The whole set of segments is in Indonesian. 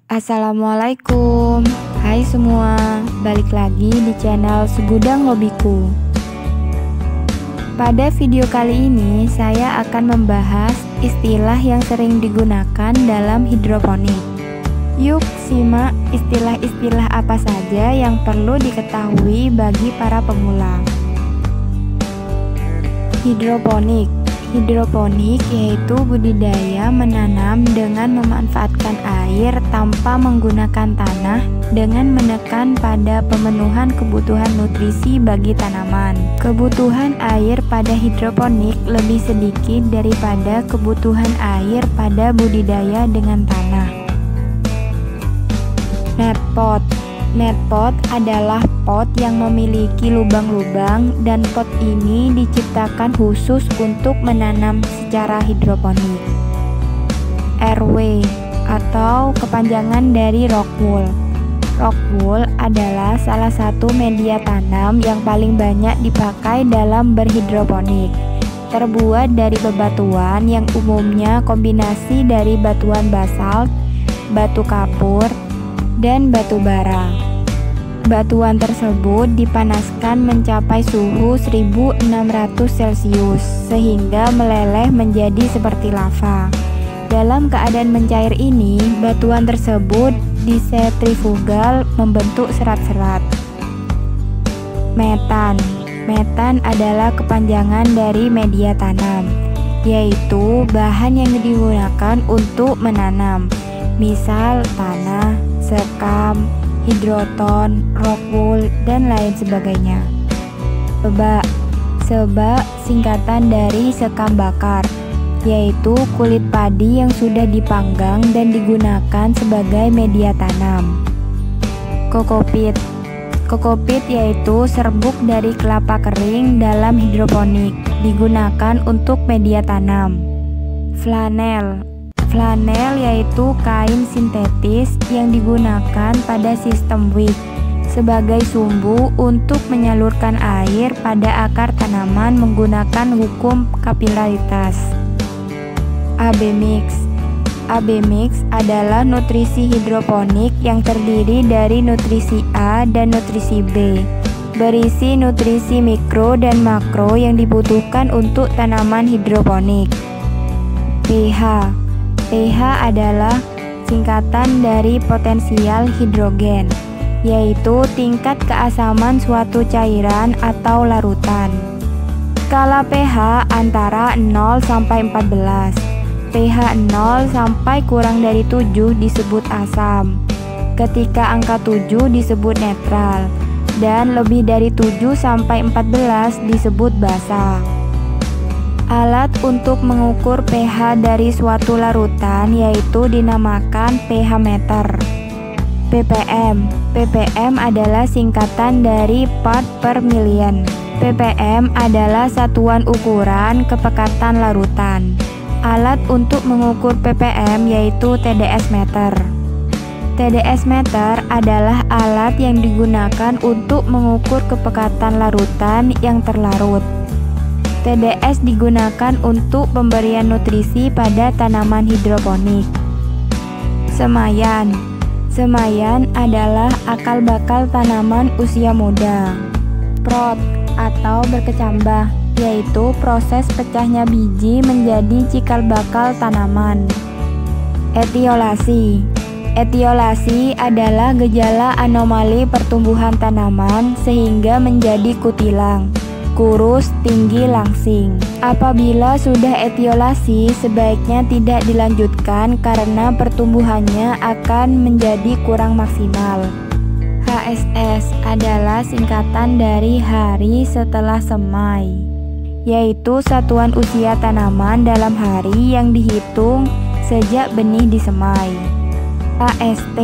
Assalamualaikum. Hai semua, balik lagi di channel Segudang Hobiku. Pada video kali ini saya akan membahas istilah yang sering digunakan dalam hidroponik. Yuk simak istilah-istilah apa saja yang perlu diketahui bagi para pemula. Hidroponik yaitu budidaya menanam dengan memanfaatkan air tanpa menggunakan tanah dengan menekan pada pemenuhan kebutuhan nutrisi bagi tanaman. Kebutuhan air pada hidroponik lebih sedikit daripada kebutuhan air pada budidaya dengan tanah. Netpot adalah pot yang memiliki lubang-lubang dan pot ini diciptakan khusus untuk menanam secara hidroponik. RW atau kepanjangan dari rockwool. Rockwool adalah salah satu media tanam yang paling banyak dipakai dalam berhidroponik. Terbuat dari bebatuan yang umumnya kombinasi dari batuan basalt, batu kapur, dan batu bara. Batuan tersebut dipanaskan mencapai suhu 1600 Celcius sehingga meleleh menjadi seperti lava. Dalam keadaan mencair ini, batuan tersebut disentrifugal membentuk serat-serat. Metan adalah kepanjangan dari media tanam, yaitu bahan yang digunakan untuk menanam, misal tanah, sekam, hidroton, rockwool, dan lain sebagainya. Sebak singkatan dari sekam bakar, yaitu kulit padi yang sudah dipanggang dan digunakan sebagai media tanam. Kokopit yaitu serbuk dari kelapa kering dalam hidroponik, digunakan untuk media tanam. Flanel yaitu kain sintetis yang digunakan pada sistem wig sebagai sumbu untuk menyalurkan air pada akar tanaman menggunakan hukum kapilaritas. AB mix adalah nutrisi hidroponik yang terdiri dari nutrisi A dan nutrisi B, berisi nutrisi mikro dan makro yang dibutuhkan untuk tanaman hidroponik. pH adalah singkatan dari potensial hidrogen, yaitu tingkat keasaman suatu cairan atau larutan. Skala pH antara 0 sampai 14. pH 0 sampai kurang dari 7 disebut asam. Ketika angka 7 disebut netral, dan lebih dari 7 sampai 14 disebut basa. Alat untuk mengukur pH dari suatu larutan yaitu dinamakan pH meter. ppm adalah singkatan dari part per million. ppm adalah satuan ukuran kepekatan larutan. Alat untuk mengukur ppm yaitu TDS meter. TDS meter adalah alat yang digunakan untuk mengukur kepekatan larutan yang terlarut. TDS digunakan untuk pemberian nutrisi pada tanaman hidroponik. Semayan adalah akal bakal tanaman usia muda. Prot atau berkecambah, yaitu proses pecahnya biji menjadi cikal bakal tanaman. Etiolasi adalah gejala anomali pertumbuhan tanaman sehingga menjadi kutilang, kurus, tinggi, langsing. Apabila sudah etiolasi, sebaiknya tidak dilanjutkan karena pertumbuhannya akan menjadi kurang maksimal. HSS adalah singkatan dari hari setelah semai, yaitu satuan usia tanaman dalam hari yang dihitung sejak benih disemai. AST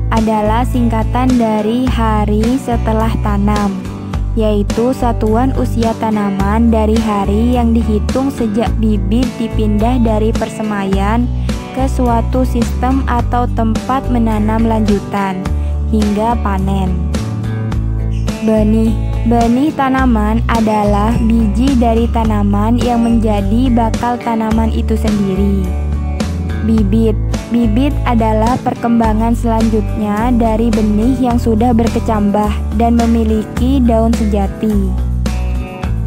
adalah singkatan dari hari setelah tanam, yaitu satuan usia tanaman dari hari yang dihitung sejak bibit dipindah dari persemaian ke suatu sistem atau tempat menanam lanjutan hingga panen. Benih tanaman adalah biji dari tanaman yang menjadi bakal tanaman itu sendiri. Bibit Bibit adalah perkembangan selanjutnya dari benih yang sudah berkecambah dan memiliki daun sejati.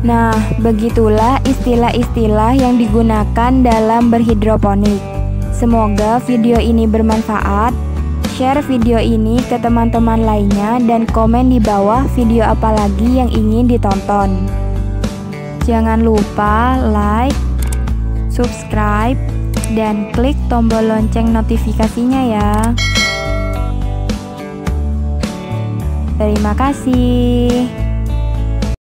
Nah, begitulah istilah-istilah yang digunakan dalam berhidroponik. Semoga video ini bermanfaat. Share video ini ke teman-teman lainnya dan komen di bawah video apa lagi yang ingin ditonton. Jangan lupa like, subscribe, dan klik tombol lonceng notifikasinya ya. Terima kasih.